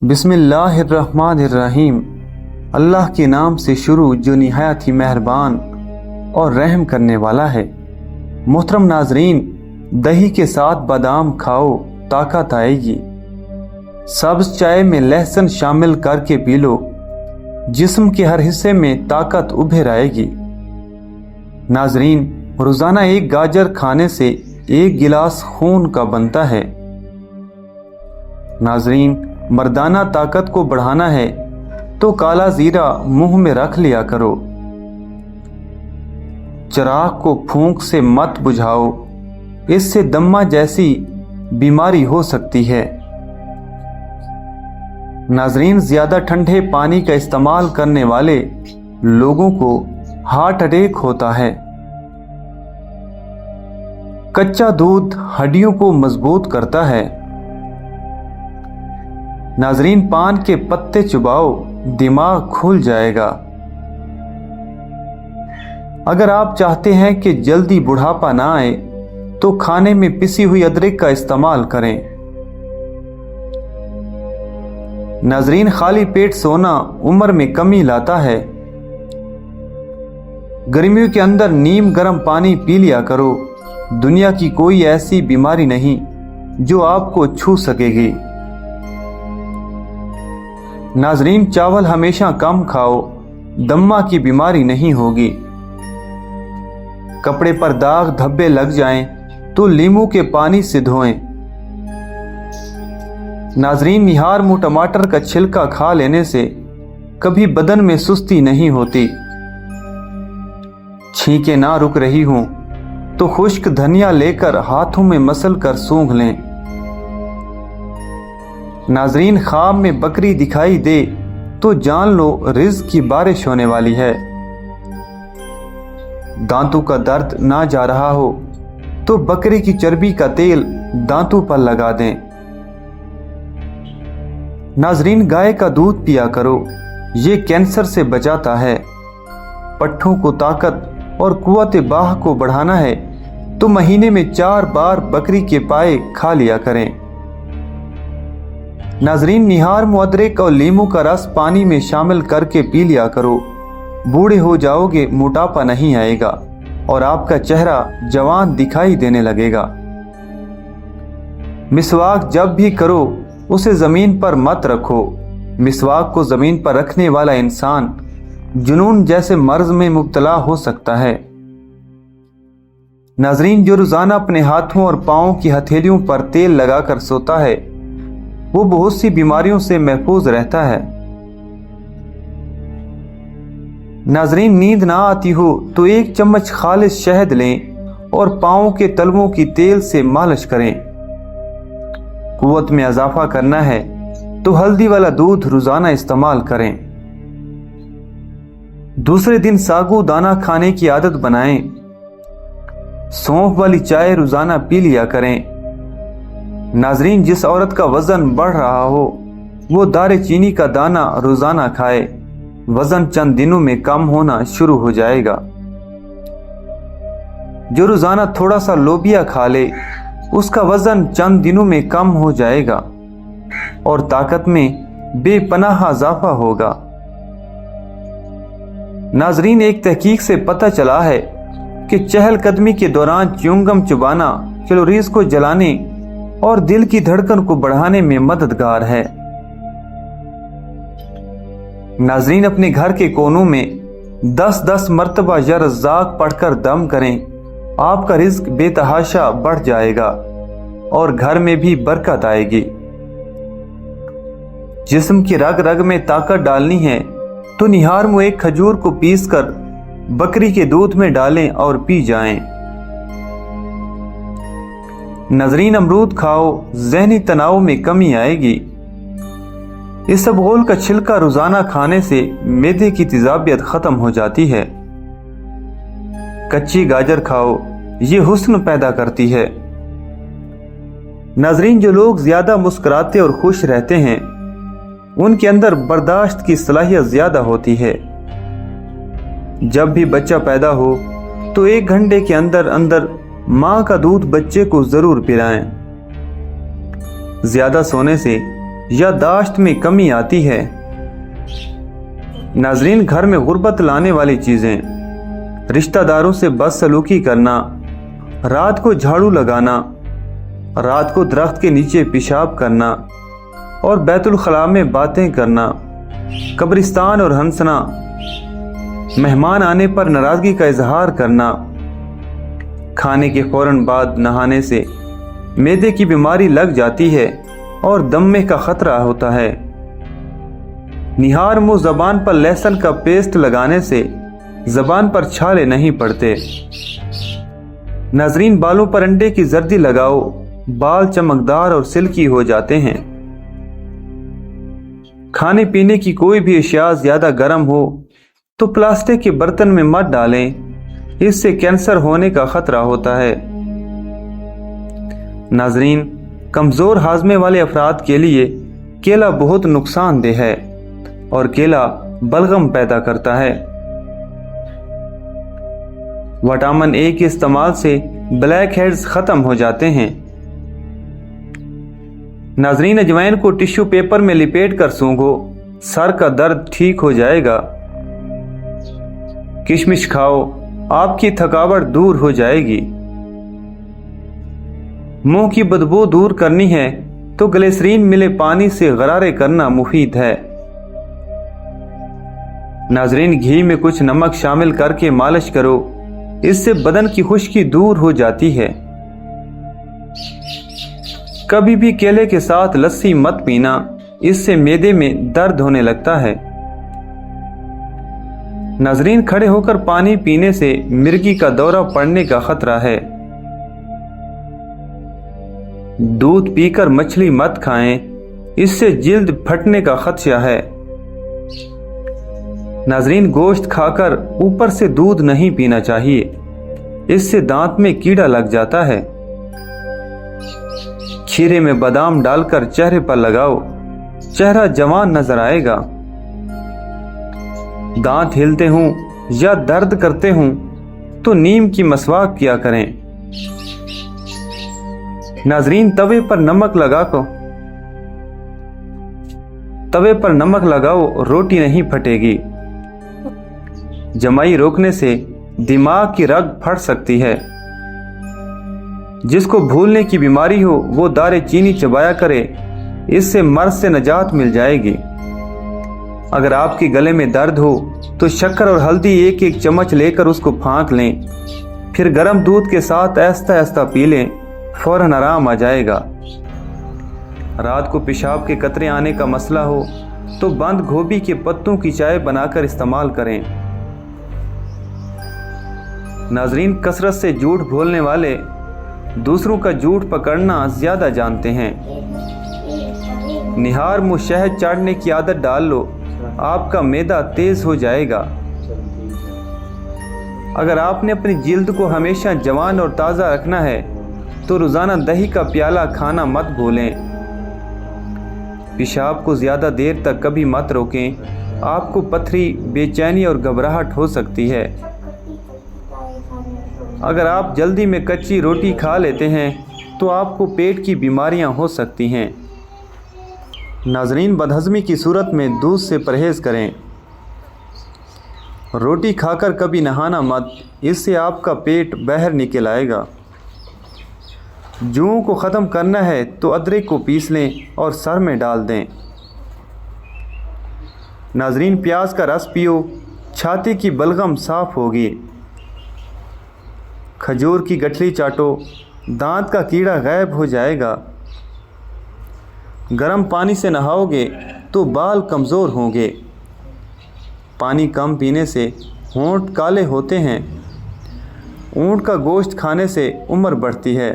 बिस्म इल्लाह अर्रहमान अर्रहीम। अल्लाह के नाम से शुरू जो निहायत ही मेहरबान और रहम करने वाला है। मोहतरम नाजरीन, दही के साथ बादाम खाओ, ताकत आएगी। सब्ज चाय में लहसुन शामिल करके पी लो, जिस्म के हर हिस्से में ताकत उभर आएगी। नाजरीन, रोजाना एक गाजर खाने से एक गिलास खून का बनता है। नाजरीन, मर्दाना ताकत को बढ़ाना है तो काला जीरा मुंह में रख लिया करो। चिराग को फूंक से मत बुझाओ, इससे दम्मा जैसी बीमारी हो सकती है। नाजरीन, ज्यादा ठंडे पानी का इस्तेमाल करने वाले लोगों को हार्ट अटैक होता है। कच्चा दूध हड्डियों को मजबूत करता है। नाजरीन, पान के पत्ते चुबाओ, दिमाग खुल जाएगा। अगर आप चाहते हैं कि जल्दी बुढ़ापा ना आए तो खाने में पिसी हुई अदरक का इस्तेमाल करें। नाजरीन, खाली पेट सोना उम्र में कमी लाता है। गर्मियों के अंदर नीम गर्म पानी पी लिया करो। दुनिया की कोई ऐसी बीमारी नहीं जो आपको छू सकेगी। नाजरीन, चावल हमेशा कम खाओ, दम्मा की बीमारी नहीं होगी। कपड़े पर दाग धब्बे लग जाएं तो नींबू के पानी से धोएं। नाजरीन, निहार मुंह टमाटर का छिलका खा लेने से कभी बदन में सुस्ती नहीं होती। छींके ना रुक रही हूं तो खुश्क धनिया लेकर हाथों में मसल कर सूंघ लें। नाजरीन, ख्वाब में बकरी दिखाई दे तो जान लो रिज़्क की बारिश होने वाली है। दांतों का दर्द ना जा रहा हो तो बकरी की चर्बी का तेल दांतों पर लगा दें। नाजरीन, गाय का दूध पिया करो, ये कैंसर से बचाता है। पट्ठों को ताकत और कुव्वत बाह को बढ़ाना है तो महीने में 4 बार बकरी के पाए खा लिया करें। नाजरीन, निहार मुंह अदरक और नींबू का रस पानी में शामिल करके पी लिया करो। बूढ़े हो जाओगे, मोटापा नहीं आएगा और आपका चेहरा जवान दिखाई देने लगेगा। मिसवाक जब भी करो उसे जमीन पर मत रखो। मिसवाक को जमीन पर रखने वाला इंसान जुनून जैसे मर्ज में मुब्तला हो सकता है। नाजरीन, जो रोजाना अपने हाथों और पांवों की हथेलियों पर तेल लगाकर सोता है वो बहुत सी बीमारियों से महफूज रहता है। नाजरीन, नींद ना आती हो तो 1 चम्मच खालिस शहद लें और पांवों के तलवों की तेल से मालिश करें। कुव्वत में इजाफा करना है तो हल्दी वाला दूध रोजाना इस्तेमाल करें। दूसरे दिन सागू दाना खाने की आदत बनाएं। सौंफ वाली चाय रोजाना पी लिया करें। नाजरीन, जिस औरत का वजन बढ़ रहा हो वो दारे चीनी का दाना रोजाना खाए। वजन चंद दिनों में कम होना शुरू हो जाएगा। जो रोजाना थोड़ा सा लोबिया खा ले उसका वजन चंद दिनों में कम हो जाएगा और ताकत में बेपनाह इजाफा होगा। नाजरीन, एक तहकीक से पता चला है कि चहलकदमी के दौरान च्युइंगम चबाना कैलोरीज को जलाने और दिल की धड़कन को बढ़ाने में मददगार है। नाजरीन, अपने घर के कोनों में 10-10 मर्तबा या रज़्ज़ाक़ पढ़कर दम करें। आपका रिज़्क बेतहाशा बढ़ जाएगा और घर में भी बरकत आएगी। जिस्म की रग रग में ताकत डालनी है तो निहार मुंह 1 खजूर को पीसकर बकरी के दूध में डालें और पी जाएं। नाजरीन, अमरूद खाओ, ज़हनी तनाव में कमी आएगी। इसबगोल का छिलका रोजाना खाने से मैदे की तेजाबियत खत्म हो जाती है। कच्ची गाजर खाओ, ये हुस्न पैदा करती है। नाजरीन, जो लोग ज्यादा मुस्कुराते और खुश रहते हैं उनके अंदर बर्दाश्त की सलाहियत ज्यादा होती है। जब भी बच्चा पैदा हो तो 1 घंटे के अंदर अंदर मां का दूध बच्चे को जरूर पिलाएं। ज्यादा सोने से याददाश्त में कमी आती है। नाजरीन, घर में गुर्बत लाने वाली चीज़ें, रिश्तेदारों से बदसलूकी करना, रात को झाड़ू लगाना, रात को दरख्त के नीचे पेशाब करना और बैतुल खला में बातें करना, कब्रिस्तान और हंसना, मेहमान आने पर नाराज़गी का इजहार करना, खाने के फौरन बाद नहाने से मैदे की बीमारी लग जाती है और दमे का खतरा होता है। निहार मुंह ज़बान पर लहसुन का पेस्ट लगाने से ज़बान पर छाले नहीं पड़ते। नाजरीन, बालों पर अंडे की जर्दी लगाओ, बाल चमकदार और सिल्की हो जाते हैं। खाने पीने की कोई भी अशिया ज्यादा गर्म हो तो प्लास्टिक के बर्तन में मत डालें, इससे कैंसर होने का खतरा होता है। नाजरीन, कमजोर हाजमे वाले अफराद के लिए केला बहुत नुकसानदेह है और केला बलगम पैदा करता है। विटामिन ए के इस्तेमाल से ब्लैक हेड्स खत्म हो जाते हैं। नाजरीन, अजवाइन को टिश्यू पेपर में लिपेट कर सूंघो, सर का दर्द ठीक हो जाएगा। किशमिश खाओ, आपकी थकावट दूर हो जाएगी। मुंह की बदबू दूर करनी है तो ग्लिसरीन मिले पानी से गरारे करना मुफीद है। नाजरीन, घी में कुछ नमक शामिल करके मालिश करो, इससे बदन की खुश्की दूर हो जाती है। कभी भी केले के साथ लस्सी मत पीना, इससे मैदे में दर्द होने लगता है। नाजरीन, खड़े होकर पानी पीने से मिर्गी का दौरा पड़ने का खतरा है। दूध पीकर मछली मत खाएं, इससे जिल्द फटने का खदशा है। नाजरीन, गोश्त खाकर ऊपर से दूध नहीं पीना चाहिए, इससे दांत में कीड़ा लग जाता है। खीरे में बादाम डालकर चेहरे पर लगाओ, चेहरा जवान नजर आएगा। दांत हिलते हों या दर्द करते हों तो नीम की मसवाक किया करें। नाजरीन, तवे पर नमक लगाओ, रोटी नहीं फटेगी। जमाई रोकने से दिमाग की रग फट सकती है। जिसको भूलने की बीमारी हो वो दारे चीनी चबाया करे, इससे मर्ज से नजात मिल जाएगी। अगर आपके गले में दर्द हो तो शक्कर और हल्दी एक एक चम्मच लेकर उसको फांक लें, फिर गर्म दूध के साथ आहिस्ता आहिस्ता पी लें, फौरन आराम आ जाएगा। रात को पेशाब के कतरे आने का मसला हो तो बंद गोभी के पत्तों की चाय बनाकर इस्तेमाल करें। नाजरीन, कसरत से झूठ बोलने वाले दूसरों का झूठ पकड़ना ज्यादा जानते हैं। निहार मुँह शहद चाटने की आदत डाल लो, आपका मैदा तेज हो जाएगा। अगर आपने अपनी जिल्द को हमेशा जवान और ताज़ा रखना है तो रोज़ाना दही का प्याला खाना मत भूलें। पेशाब को ज़्यादा देर तक कभी मत रोकें, आपको पथरी, बेचैनी और घबराहट हो सकती है। अगर आप जल्दी में कच्ची रोटी खा लेते हैं तो आपको पेट की बीमारियां हो सकती हैं। नाजरीन, बदहज़मी की सूरत में दूध से परहेज़ करें। रोटी खाकर कभी नहाना मत, इससे आपका पेट बाहर निकल आएगा। जुओं को ख़त्म करना है तो अदरक को पीस लें और सर में डाल दें। नाजरीन, प्याज का रस पियो, छाती की बलगम साफ होगी। खजूर की गठली चाटो, दांत का कीड़ा गायब हो जाएगा। गर्म पानी से नहाओगे तो बाल कमज़ोर होंगे। पानी कम पीने से होंठ काले होते हैं। ऊंट का गोश्त खाने से उम्र बढ़ती है।